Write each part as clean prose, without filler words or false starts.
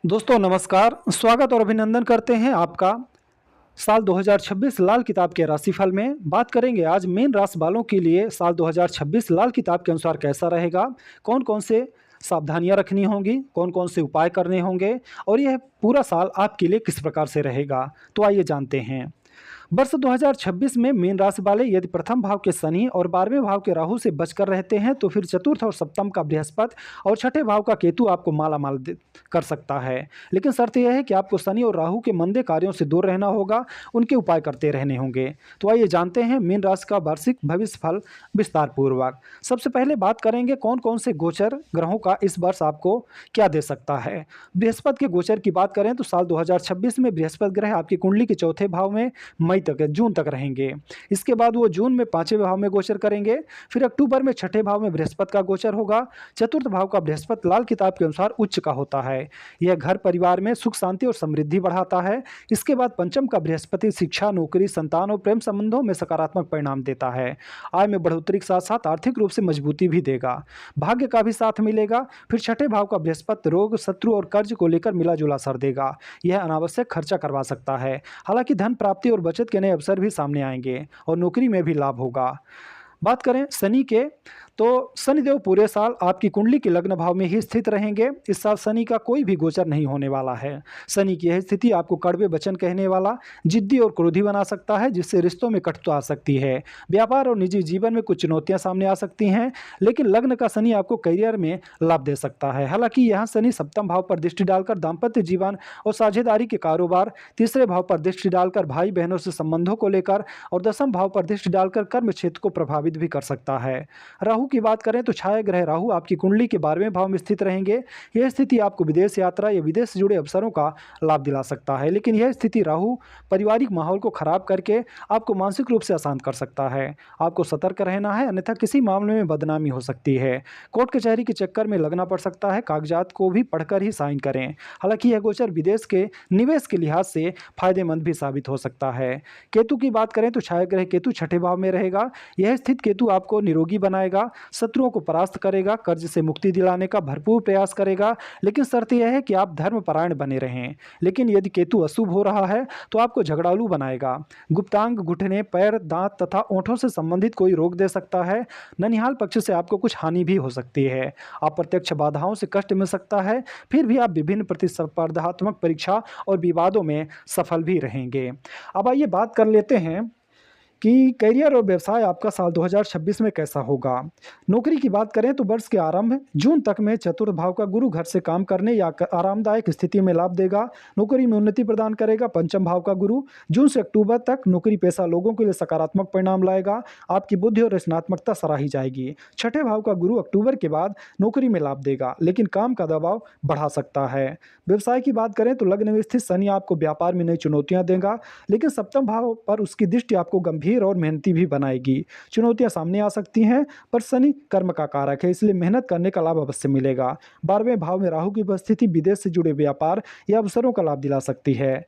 दोस्तों नमस्कार, स्वागत और अभिनंदन करते हैं आपका साल 2026 लाल किताब के राशिफल में। बात करेंगे आज मीन राशि वालों के लिए साल 2026 लाल किताब के अनुसार कैसा रहेगा, कौन-कौन से सावधानियां रखनी होंगी, कौन-कौन से उपाय करने होंगे और यह पूरा साल आपके लिए किस प्रकार से रहेगा। तो आइए जानते हैं। वर्ष 2026 में मीन राशि वाले यदि प्रथम भाव के शनि और 12वें भाव के राहु से बचकर रहते हैं तो फिर चतुर्थ और सप्तम का बृहस्पति और छठे भाव का केतु आपको मालामाल कर सकता है। लेकिन शर्त यह है कि आपको शनि और राहु के मंदे कार्यों से दूर रहना होगा, उनके उपाय करते रहने होंगे। तो आइए जानते हैं मीन राशि का वार्षिक भविष्य फल विस्तार पूर्वक। सबसे पहले बात करेंगे कौन कौन से गोचर ग्रहों का इस वर्ष आपको क्या दे सकता है। बृहस्पति के गोचर की बात करें तो साल 2026 में बृहस्पति ग्रह आपकी कुंडली के चौथे भाव में मई तक जून तक रहेंगे। इसके बाद वो जून में पांचवें भाव में गोचर करेंगे। फिर अक्टूबर में छठे भाव में बृहस्पति का गोचर होगा। चतुर्थ भाव का बृहस्पति लाल किताब के अनुसार उच्च का होता है। यह घर परिवार में सुख शांति और समृद्धि बढ़ाता है। इसके बाद पंचम का बृहस्पति शिक्षा, नौकरी, संतान और प्रेम संबंधों में सकारात्मक परिणाम देता है। आय में बढ़ोतरी के साथ साथ आर्थिक रूप से मजबूती भी देगा। भाग्य का भी साथ मिलेगा। फिर छठे भाव का बृहस्पति रोग, शत्रु और कर्ज को लेकर मिला जुला असर देगा। यह अनावश्यक खर्चा करवा सकता है। हालांकि धन प्राप्ति और बचत के नए अवसर भी सामने आएंगे और नौकरी में भी लाभ होगा। बात करें शनि के, तो शनिदेव पूरे साल आपकी कुंडली के लग्न भाव में ही स्थित रहेंगे। इस साल शनि का कोई भी गोचर नहीं होने वाला है। शनि की यह स्थिति आपको कड़वे वचन कहने वाला, जिद्दी और क्रोधी बना सकता है, जिससे रिश्तों में कटुता आ सकती है। व्यापार और निजी जीवन में कुछ चुनौतियां सामने आ सकती हैं। लेकिन लग्न का शनि आपको करियर में लाभ दे सकता है। हालांकि यहाँ शनि सप्तम भाव पर दृष्टि डालकर दाम्पत्य जीवन और साझेदारी के कारोबार, तीसरे भाव पर दृष्टि डालकर भाई बहनों से संबंधों को लेकर और दसम भाव पर दृष्टि डालकर कर्म क्षेत्र को प्रभावित भी कर सकता है। राहु की बात करें तो छाया ग्रह राहु आपकी कुंडली के 12वें भाव में स्थित रहेंगे। यह स्थिति आपको विदेश यात्रा या विदेश से जुड़े अवसरों का लाभ दिला सकता है। लेकिन यह स्थिति राहु पारिवारिक माहौल को खराब करके आपको मानसिक रूप से अशांत कर सकता है। आपको सतर्क रहना है, अन्यथा किसी मामले में बदनामी हो सकती है। कोर्ट कचहरी के चक्कर में लगना पड़ सकता है। कागजात को भी पढ़कर ही साइन करें। हालांकि यह गोचर विदेश के निवेश के लिहाज से फायदेमंद भी साबित हो सकता है। केतु की बात करें तो छाया ग्रह केतु छठे भाव में रहेगा। यह स्थित केतु आपको निरोगी बनाएगा, शत्रुओं को परास्त करेगा, कर्ज से मुक्ति दिलाने का भरपूर प्रयास करेगा। लेकिन शर्त यह है कि आप धर्मपरायण बने रहें। लेकिन यदि केतु अशुभ हो रहा है तो आपको झगड़ालू बनाएगा। गुप्तांग, घुटने, पैर, दांत तथा ओंठों से संबंधित कोई रोग दे सकता है। ननिहाल पक्ष से आपको कुछ हानि भी हो सकती है। अप्रत्यक्ष बाधाओं से कष्ट मिल सकता है। फिर भी आप विभिन्न प्रतिस्पर्धात्मक परीक्षा और विवादों में सफल भी रहेंगे। अब आइए बात कर लेते हैं कि करियर और व्यवसाय आपका साल 2026 में कैसा होगा। नौकरी की बात करें तो वर्ष के आरंभ जून तक में चतुर्थ भाव का गुरु घर से काम करने या आरामदायक स्थिति में लाभ देगा। नौकरी में उन्नति प्रदान करेगा। पंचम भाव का गुरु जून से अक्टूबर तक नौकरी पेशा लोगों के लिए सकारात्मक परिणाम लाएगा। आपकी बुद्धि और रचनात्मकता सराही जाएगी। छठे भाव का गुरु अक्टूबर के बाद नौकरी में लाभ देगा, लेकिन काम का दबाव बढ़ा सकता है। व्यवसाय की बात करें तो लग्न में स्थित शनि आपको व्यापार में नई चुनौतियां देगा, लेकिन सप्तम भाव पर उसकी दृष्टि आपको गंभीर और मेहनती भी बनाएगी। चुनौतियां सामने आ सकती हैं, पर शनि कर्म का कारक है, इसलिए मेहनत करने का लाभ अवश्य मिलेगा। 12वें भाव में राहु की उपस्थिति विदेश से जुड़े व्यापार या अवसरों का लाभ दिला सकती है।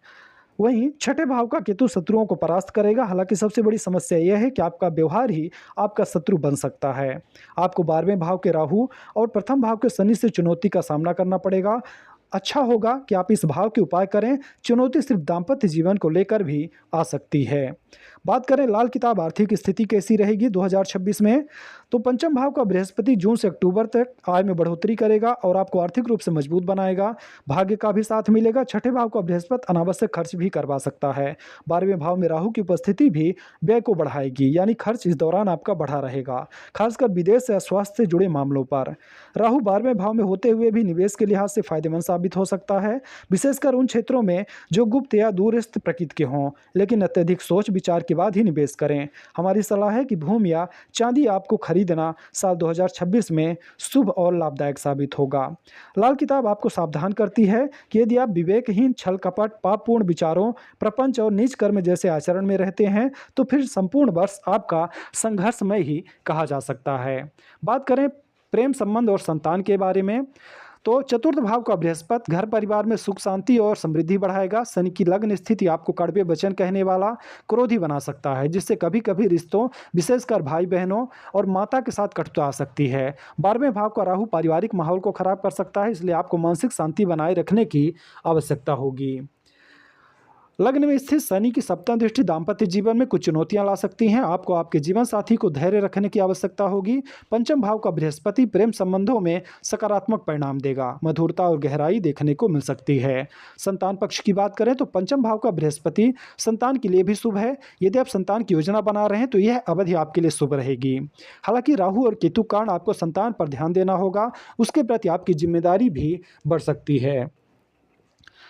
वहीं छठे भाव का केतु शत्रुओं को परास्त करेगा। हालांकि सबसे बड़ी समस्या यह है कि आपका व्यवहार ही आपका शत्रु बन सकता है। आपको 12वें भाव के राहु और प्रथम भाव के शनि से चुनौती का सामना करना पड़ेगा। अच्छा होगा कि आप इस भाव के उपाय करें। चुनौती सिर्फ दाम्पत्य जीवन को लेकर भी आ सकती है। बात करें लाल किताब आर्थिक स्थिति कैसी रहेगी 2026 में, तो पंचम भाव का बृहस्पति जून से अक्टूबर तक आय में बढ़ोतरी करेगा और आपको आर्थिक रूप से मजबूत बनाएगा। भाग्य का भी साथ मिलेगा। छठे भाव का बृहस्पति अनावश्यक खर्च भी करवा सकता है। 12वें भाव में राहु की उपस्थिति भी व्यय को बढ़ाएगी, यानी खर्च इस दौरान आपका बढ़ा रहेगा, खासकर विदेश या स्वास्थ्य से जुड़े मामलों पर। राहु 12वें भाव में होते हुए भी निवेश के लिहाज से फायदेमंद साबित हो सकता है, विशेषकर उन क्षेत्रों में जो गुप्त या दूरस्थ प्रकृति के हों। लेकिन अत्यधिक सोच विचार के बाद ही निवेश करें। हमारी सलाह है कि भूमि या चांदी आपको खरीदना साल 2026 में शुभ और लाभदायक साबित होगा। लाल किताब आपको सावधान करती है कि यदि आप विवेकहीन, छल कपट, पापपूर्ण विचारों, प्रपंच और नीच कर्म जैसे आचरण में रहते हैं तो फिर संपूर्ण वर्ष आपका संघर्षमय ही कहा जा सकता है। बात करें प्रेम संबंध और संतान के बारे में, तो चतुर्थ भाव का बृहस्पति घर परिवार में सुख शांति और समृद्धि बढ़ाएगा। शनि की लग्न स्थिति आपको कड़वे वचन कहने वाला, क्रोधी बना सकता है, जिससे कभी कभी रिश्तों, विशेषकर भाई बहनों और माता के साथ कटुता आ सकती है। 12वें भाव का राहु पारिवारिक माहौल को खराब कर सकता है, इसलिए आपको मानसिक शांति बनाए रखने की आवश्यकता होगी। लग्न में स्थित शनि की सप्तम दृष्टि दाम्पत्य जीवन में कुछ चुनौतियां ला सकती हैं। आपको आपके जीवन साथी को धैर्य रखने की आवश्यकता होगी। पंचम भाव का बृहस्पति प्रेम संबंधों में सकारात्मक परिणाम देगा, मधुरता और गहराई देखने को मिल सकती है। संतान पक्ष की बात करें तो पंचम भाव का बृहस्पति संतान के लिए भी शुभ है। यदि आप संतान की योजना बना रहे हैं तो यह अवधि आपके लिए शुभ रहेगी। हालांकि राहु और केतु के कारण आपको संतान पर ध्यान देना होगा, उसके प्रति आपकी जिम्मेदारी भी बढ़ सकती है।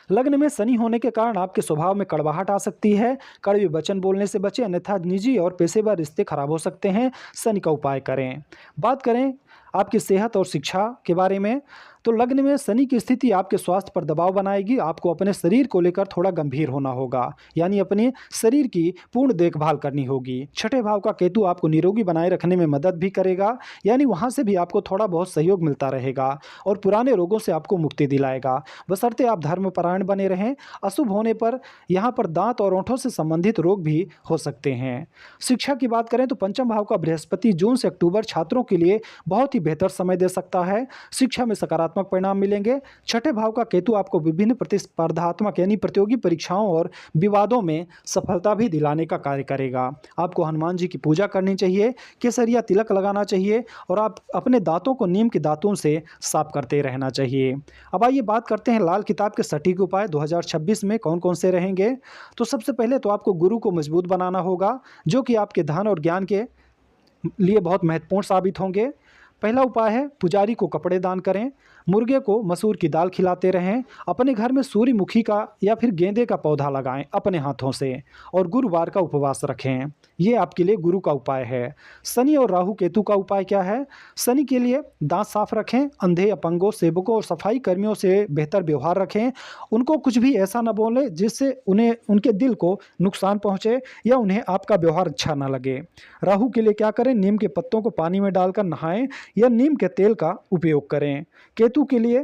लग्न में शनि होने के कारण आपके स्वभाव में कड़वाहट आ सकती है। कड़वे वचन बोलने से बचें, अन्यथा निजी और पेशेवर रिश्ते खराब हो सकते हैं। शनि का उपाय करें। बात करें आपकी सेहत और शिक्षा के बारे में, तो लग्न में शनि की स्थिति आपके स्वास्थ्य पर दबाव बनाएगी। आपको अपने शरीर को लेकर थोड़ा गंभीर होना होगा, यानी अपने शरीर की पूर्ण देखभाल करनी होगी। छठे भाव का केतु आपको निरोगी बनाए रखने में मदद भी करेगा, यानी वहाँ से भी आपको थोड़ा बहुत सहयोग मिलता रहेगा और पुराने रोगों से आपको मुक्ति दिलाएगा, बशर्ते आप धर्मपरायण बने रहें। अशुभ होने पर यहाँ पर दांत और ओंठों से संबंधित रोग भी हो सकते हैं। शिक्षा की बात करें तो पंचम भाव का बृहस्पति जून से अक्टूबर छात्रों के लिए बहुत ही बेहतर समय दे सकता है। शिक्षा में सकारात्मक परिणाम मिलेंगे। छठे भाव का केतु आपको विभिन्न प्रतिस्पर्धात्मक यानी प्रतियोगी परीक्षाओं और विवादों में सफलता भी दिलाने का कार्य करेगा। आपको हनुमान जी की पूजा करनी चाहिए, केसरिया तिलक लगाना चाहिए और आप अपने दांतों को नीम के दांतों से साफ करते रहना चाहिए। अब आइए बात करते हैं लाल किताब के सटीक उपाय 2026 में कौन कौन से रहेंगे। तो सबसे पहले तो आपको गुरु को मजबूत बनाना होगा, जो कि आपके धन और ज्ञान के लिए बहुत महत्वपूर्ण साबित होंगे। पहला उपाय है पुजारी को कपड़े दान करें, मुर्गे को मसूर की दाल खिलाते रहें, अपने घर में सूर्यमुखी का या फिर गेंदे का पौधा लगाएं अपने हाथों से और गुरुवार का उपवास रखें। ये आपके लिए गुरु का उपाय है। शनि और राहु केतु का उपाय क्या है? शनि के लिए दांत साफ रखें, अंधे, अपंगों, सेवकों और सफाई कर्मियों से बेहतर व्यवहार रखें। उनको कुछ भी ऐसा न बोलें जिससे उन्हें उनके दिल को नुकसान पहुँचे या उन्हें आपका व्यवहार अच्छा न लगे। राहु के लिए क्या करें? नीम के पत्तों को पानी में डालकर नहाएं या नीम के तेल का उपयोग करें। केतु के लिए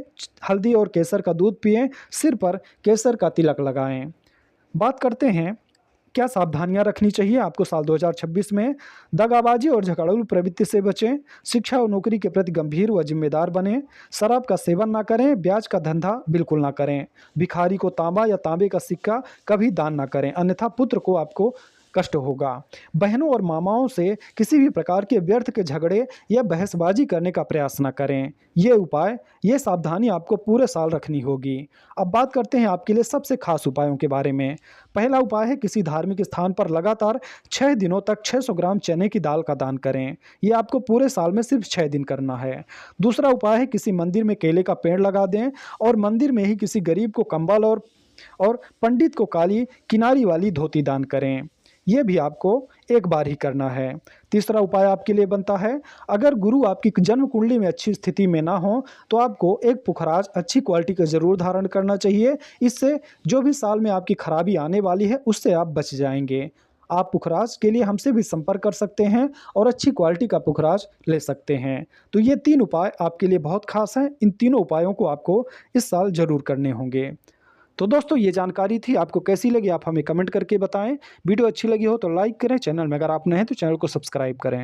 हल्दी और केसर का दूध पिएं, सिर पर केसर का तिलक लगाएं। बात करते हैं क्या सावधानियां रखनी चाहिए आपको साल 2026 में। दगाबाजी और झगड़ालू प्रवृत्ति से बचें, शिक्षा और नौकरी के प्रति गंभीर व जिम्मेदार बनें, शराब का सेवन ना करें, ब्याज का धंधा बिल्कुल ना करें, भिखारी को तांबा या तांबे का सिक्का कभी दान ना करें, अन्यथा पुत्र को आपको कष्ट होगा। बहनों और मामाओं से किसी भी प्रकार के व्यर्थ के झगड़े या बहसबाजी करने का प्रयास न करें। ये सावधानी आपको पूरे साल रखनी होगी। अब बात करते हैं आपके लिए सबसे खास उपायों के बारे में। पहला उपाय है किसी धार्मिक स्थान पर लगातार 6 दिनों तक 600 ग्राम चने की दाल का दान करें। ये आपको पूरे साल में सिर्फ 6 दिन करना है। दूसरा उपाय है किसी मंदिर में केले का पेड़ लगा दें और मंदिर में ही किसी गरीब को कंबल और पंडित को काली किनारी वाली धोती दान करें। ये भी आपको एक बार ही करना है। तीसरा उपाय आपके लिए बनता है, अगर गुरु आपकी जन्म कुंडली में अच्छी स्थिति में ना हो तो आपको एक पुखराज अच्छी क्वालिटी का जरूर धारण करना चाहिए। इससे जो भी साल में आपकी खराबी आने वाली है उससे आप बच जाएंगे। आप पुखराज के लिए हमसे भी संपर्क कर सकते हैं और अच्छी क्वालिटी का पुखराज ले सकते हैं। तो ये 3 उपाय आपके लिए बहुत खास हैं। इन तीनों उपायों को आपको इस साल जरूर करने होंगे। तो दोस्तों ये जानकारी थी, आपको कैसी लगी आप हमें कमेंट करके बताएं। वीडियो अच्छी लगी हो तो लाइक करें, चैनल में अगर आप नए हैं तो चैनल को सब्सक्राइब करें।